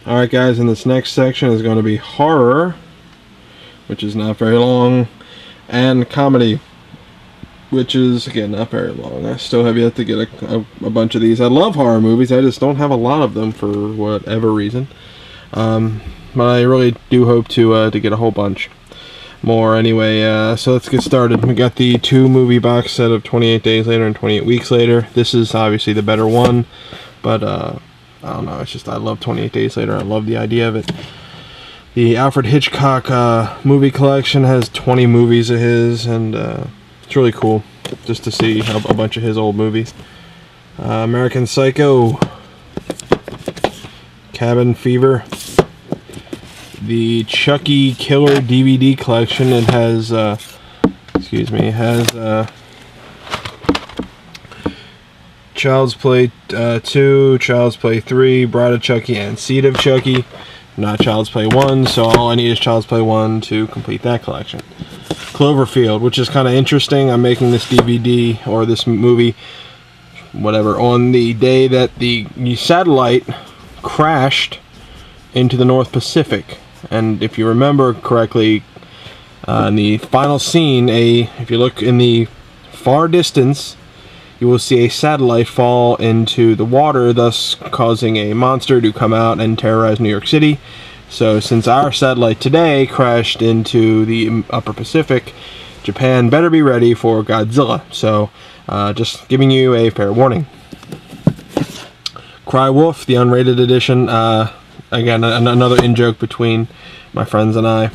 Alright guys, in this next section is going to be horror, which is not very long, and comedy, which is, again, not very long. I still have yet to get a bunch of these. I love horror movies, I just don't have a lot of them for whatever reason. But I really do hope to get a whole bunch more anyway. So let's get started. We got the 2-movie box set of 28 Days Later and 28 Weeks Later. This is obviously the better one, but I don't know, it's just I love 28 Days Later. I love the idea of it. The Alfred Hitchcock movie collection has 20 movies of his, and it's really cool just to see a bunch of his old movies. American Psycho, Cabin Fever, the Chucky Killer DVD collection. It has, Child's Play 2, Child's Play 3, Bride of Chucky, and Seed of Chucky. Not Child's Play 1, so all I need is Child's Play 1 to complete that collection. Cloverfield, which is kind of interesting. I'm making this DVD, or this movie, whatever, on the day that the satellite crashed into the North Pacific. And if you remember correctly, in the final scene, if you look in the far distance, you will see a satellite fall into the water, thus causing a monster to come out and terrorize New York City. So since our satellite today crashed into the upper Pacific, Japan better be ready for Godzilla. So just giving you a fair warning. Cry Wolf, the unrated edition. Again, another in-joke between my friends and I.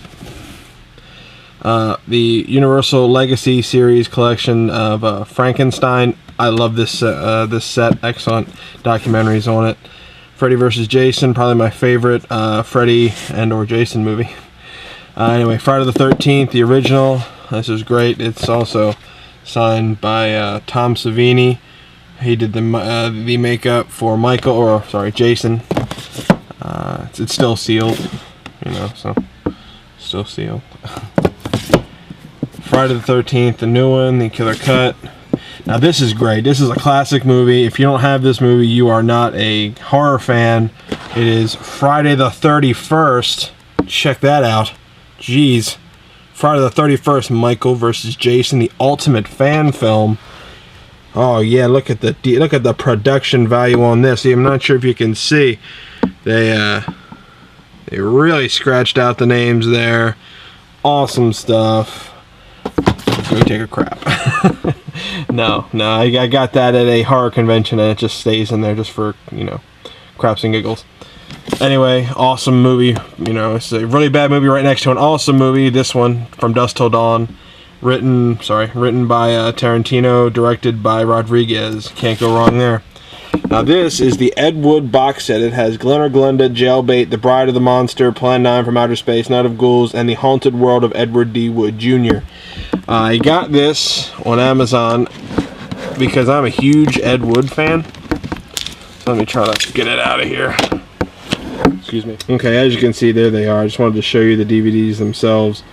The Universal Legacy series collection of Frankenstein. I love this set. Excellent documentaries on it. Freddy vs. Jason, probably my favorite Freddy and/or Jason movie. Anyway, Friday the 13th, the original. This is great. It's also signed by Tom Savini. He did the makeup for Jason. It's still sealed, so still sealed. Friday the 13th, the new one, the Killer Cut. Now this is great. This is a classic movie. If you don't have this movie, you are not a horror fan. It is Friday the 31st. Check that out. Jeez. Friday the 31st, Michael versus Jason, the ultimate fan film. Oh yeah, look at the production value on this. See, I'm not sure if you can see. They really scratched out the names there. Awesome stuff. Let's go take a crap. No, I got that at a horror convention, and it just stays in there just for, craps and giggles. Anyway, awesome movie. It's a really bad movie right next to an awesome movie. This one, From Dusk Till Dawn, written by Tarantino, directed by Rodriguez. Can't go wrong there. Now this is the Ed Wood box set. It has Glen or Glenda, Jailbait, The Bride of the Monster, Plan 9 from Outer Space, Night of Ghouls, and The Haunted World of Edward D. Wood Jr. I got this on Amazon because I'm a huge Ed Wood fan. So let me try to get it out of here. Excuse me. Okay, as you can see, there they are. I just wanted to show you the DVDs themselves.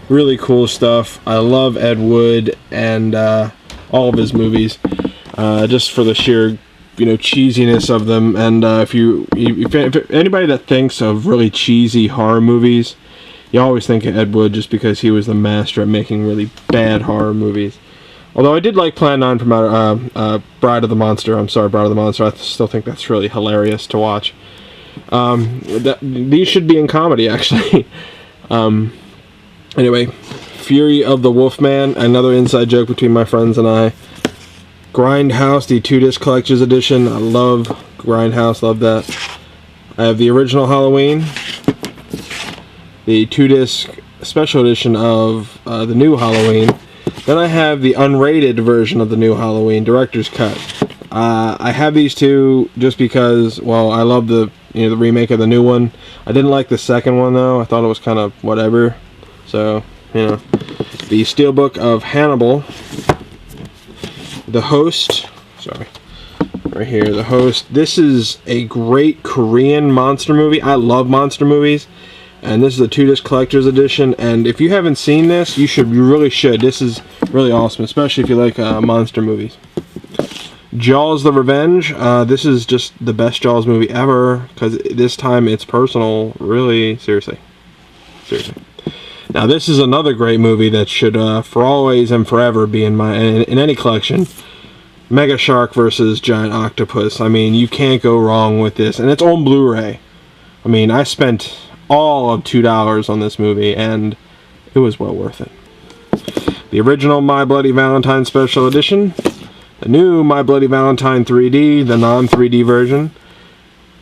Really cool stuff. I love Ed Wood and all of his movies, just for the sheer cheesiness of them. And if anybody that thinks of really cheesy horror movies, you always think of Ed Wood just because he was the master at making really bad horror movies. Although I did like Plan 9 from Bride of the Monster. I'm sorry, Bride of the Monster. I still think that's really hilarious to watch. These should be in comedy, actually. Anyway, Fury of the Wolfman, another inside joke between my friends and I. Grindhouse, the 2-disc collector's edition. I love Grindhouse, love that. I have the original Halloween, the 2-disc special edition of the new Halloween. Then I have the unrated version of the new Halloween, director's cut. I have these two just because, well, I love the remake of the new one. I didn't like the second one though. I thought it was kind of whatever. So, the Steelbook of Hannibal. The Host, right here, The Host. This is a great Korean monster movie. I love monster movies, and this is a 2-disc collector's edition. And if you haven't seen this, you really should. This is really awesome, especially if you like monster movies. Jaws: The Revenge. This is just the best Jaws movie ever, because this time it's personal. Really, seriously. Now this is another great movie that should, for always and forever, be in any collection. Mega Shark versus Giant Octopus. I mean, you can't go wrong with this, and it's on Blu-ray. I mean, I spent all of $2 on this movie, and it was well worth it. The original My Bloody Valentine Special Edition. The new My Bloody Valentine 3D, the non-3D version.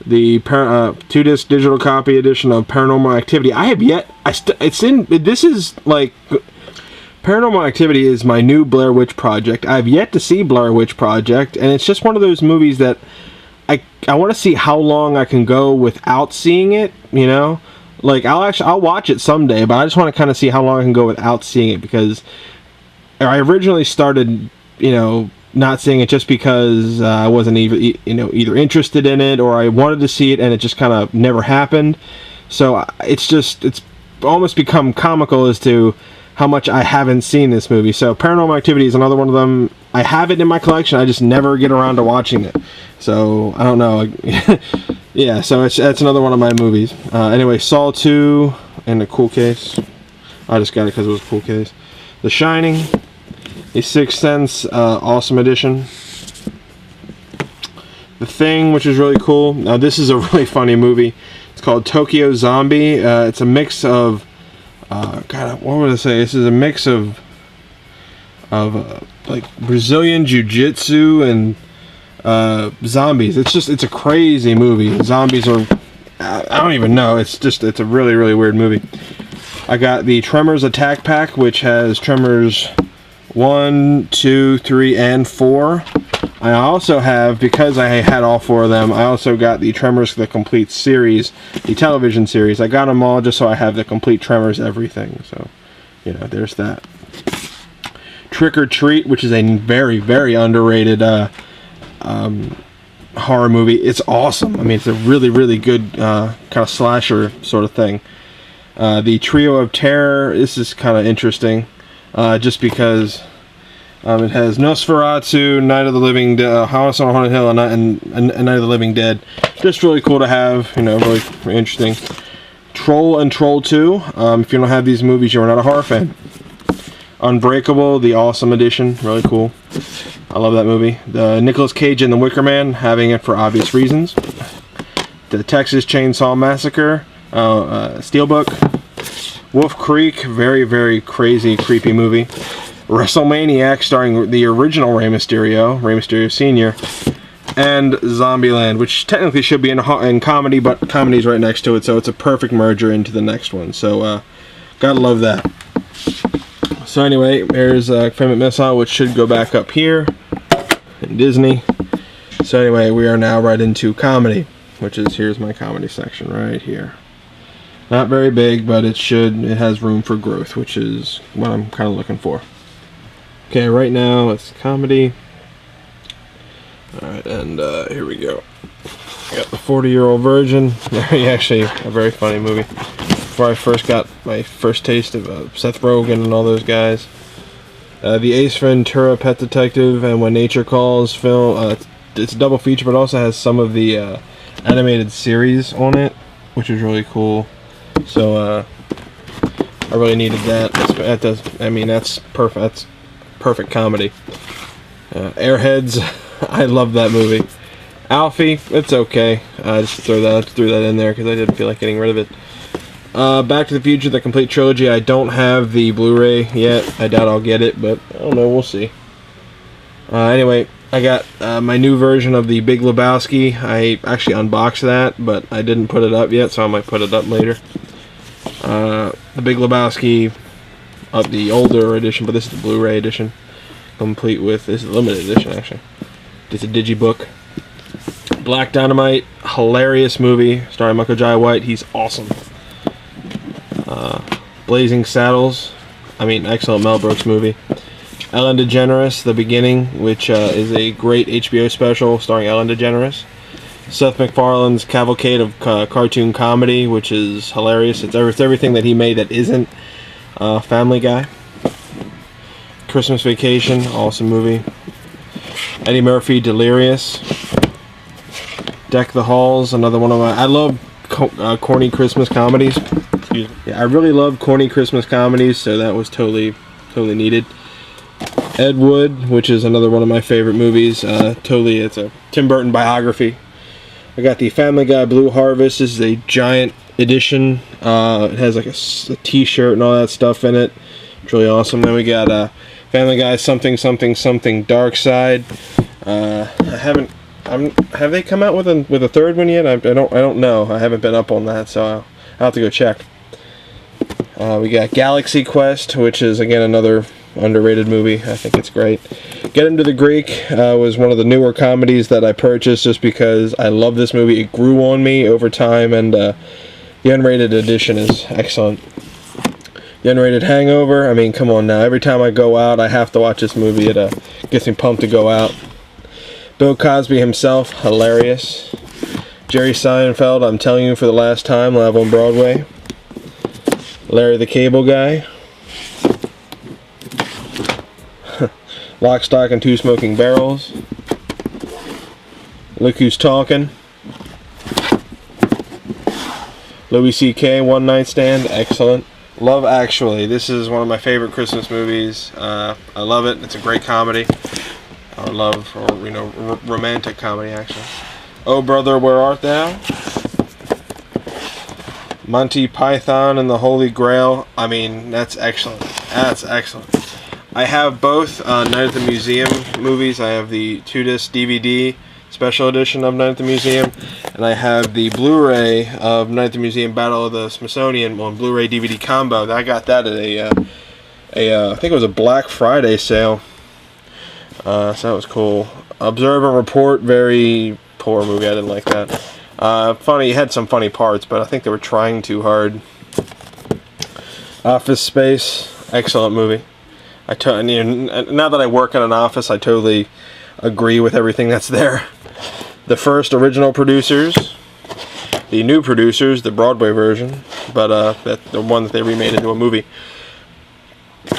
The 2-disc digital copy edition of Paranormal Activity. I have yet... this is like... Paranormal Activity is my new Blair Witch Project. I have yet to see Blair Witch Project, and it's just one of those movies that I want to see how long I can go without seeing it, you know? Like, I'll watch it someday, but I just want to kind of see how long I can go without seeing it, because I originally started, you know, not seeing it just because I wasn't either interested in it, or I wanted to see it and it just kind of never happened. So it's almost become comical as to how much I haven't seen this movie. So Paranormal Activity is another one of them. I have it in my collection, I just never get around to watching it. So I don't know. Yeah, so that's another one of my movies. Anyway, Saw 2 in a cool case. I just got it because it was a cool case. The Shining, a Sixth Sense Awesome Edition. The Thing, which is really cool. Now this is a really funny movie. It's called Tokyo Zombie. It's a mix of God, what would I say? This is a mix of like Brazilian Jiu-Jitsu and zombies. It's a crazy movie. Zombies are, I don't even know. It's a really, really weird movie. I got the Tremors Attack Pack, which has Tremors 1, 2, 3, and 4. I also have, because I had all 4 of them, I also got the Tremors The Complete series, the television series. I got them all just so I have the complete Tremors everything. So, you know, there's that. Trick or Treat, which is a very, very underrated horror movie. It's awesome. I mean, it's a really, really good kind of slasher sort of thing. The Trio of Terror, this is kind of interesting, just because it has Nosferatu, Night of the Living Dead, House on Haunted Hill, and Night of the Living Dead. Just really cool to have, you know, really interesting. Troll and Troll 2, if you don't have these movies, you're not a horror fan. Unbreakable, the Awesome Edition, really cool. I love that movie. The Nicolas Cage and the Wicker Man, having it for obvious reasons. The Texas Chainsaw Massacre, Steelbook. Wolf Creek, very, very crazy, creepy movie. WrestleManiac, starring the original Rey Mysterio Sr., and Zombieland, which technically should be in comedy, but comedy's right next to it, so it's a perfect merger into the next one. So, gotta love that. So anyway, there's Famous Missile, which should go back up here in Disney. So anyway, we are now right into comedy, which is, here's my comedy section right here. Not very big, but it has room for growth, which is what I'm kind of looking for. Okay, right now it's comedy. Alright, and here we go. I got the 40-year-old virgin. Actually, a very funny movie. Before I first got my first taste of Seth Rogen and all those guys. The Ace Ventura Pet Detective and When Nature Calls film. It's a double feature, but also has some of the animated series on it, which is really cool. So I really needed that. I mean, that's perfect. That's perfect comedy. Airheads, I love that movie. Alfie, it's okay. I just threw that in there because I didn't feel like getting rid of it. Back to the Future, the complete trilogy. I don't have the Blu-ray yet. I doubt I'll get it, but I don't know. We'll see. Anyway, I got my new version of The Big Lebowski. I actually unboxed that, but I didn't put it up yet, so I might put it up later. The Big Lebowski of the older edition, but this is the Blu-ray edition, complete with, this is the limited edition actually. It's a digibook. Black Dynamite, hilarious movie, starring Michael Jai White. He's awesome. Blazing Saddles, excellent Mel Brooks movie. Ellen DeGeneres, The Beginning, which is a great HBO special starring Ellen DeGeneres. Seth MacFarlane's Cavalcade of Cartoon Comedy, which is hilarious. It's everything that he made that isn't Family Guy. Christmas Vacation, awesome movie. Eddie Murphy, Delirious. Deck the Halls, another one of my... I love corny Christmas comedies. Excuse me. Yeah, I really love corny Christmas comedies, so that was totally needed. Ed Wood, which is another one of my favorite movies. It's a Tim Burton biography. I got the Family Guy Blue Harvest. This is a giant edition. It has like a t-shirt and all that stuff in it. It's really awesome. Then we got Family Guy Something Something Something Dark Side. Have they come out with a third one yet? I don't know. I haven't been up on that, so I'll have to go check. We got Galaxy Quest, which is again another underrated movie. I think it's great. Get Him to the Greek was one of the newer comedies that I purchased just because I love this movie. It grew on me over time, and the unrated edition is excellent. The unrated Hangover, I mean, come on now. Every time I go out, I have to watch this movie. It gets me pumped to go out. Bill Cosby himself, hilarious. Jerry Seinfeld, I'm Telling You for the Last Time, live on Broadway. Larry the Cable Guy. Lock, Stock, and Two Smoking Barrels. Look Who's Talking. Louis C.K., One Night Stand, excellent. Love Actually, this is one of my favorite Christmas movies. I love it. It's a great comedy. Romantic comedy, actually. Oh Brother, Where Art Thou? Monty Python and the Holy Grail. I mean, that's excellent. That's excellent. I have both Night at the Museum movies. I have the 2-disc DVD special edition of Night at the Museum, and I have the Blu-ray of Night at the Museum Battle of the Smithsonian on Blu-ray DVD combo. I got that at I think it was a Black Friday sale. So that was cool. Observe and Report, very poor movie. I didn't like that. Funny, it had some funny parts, but I think they were trying too hard. Office Space, excellent movie. Now that I work in an office, I totally agree with everything that's there. The first original producers, the new producers, the Broadway version, but the one that they remade into a movie.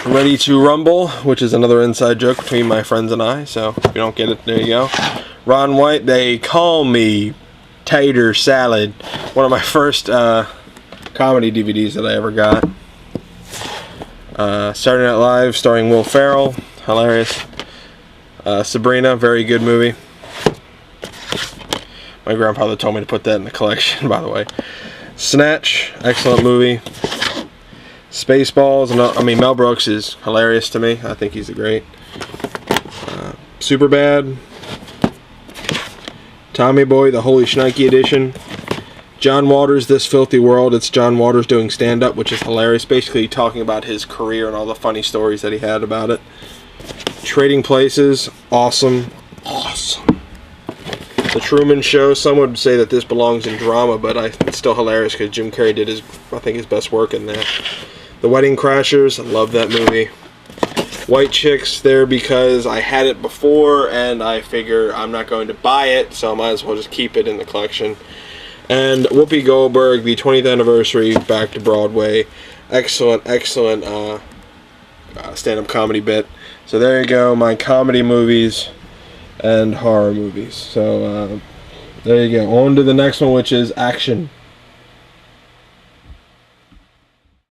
Ready to Rumble, which is another inside joke between my friends and I, so if you don't get it, there you go. Ron White, They Call Me Tater Salad, one of my first comedy DVDs that I ever got. Saturday Night Live, starring Will Ferrell, hilarious. Sabrina, very good movie. My grandfather told me to put that in the collection, by the way. Snatch, excellent movie. Spaceballs, Mel Brooks is hilarious to me. I think he's great. Superbad. Tommy Boy, the Holy Schnikey edition. John Waters, This Filthy World. It's John Waters doing stand-up, which is hilarious. Basically talking about his career and all the funny stories that he had about it. Trading Places, awesome. Awesome. The Truman Show, some would say that this belongs in drama, but it's still hilarious because Jim Carrey did his best work in that. The Wedding Crashers, I love that movie. White Chicks, there because I had it before and I figure I'm not going to buy it, so I might as well just keep it in the collection. And Whoopi Goldberg, the 20th anniversary, back to Broadway. Excellent, excellent stand-up comedy bit. So there you go, my comedy movies and horror movies. So there you go. On to the next one, which is action.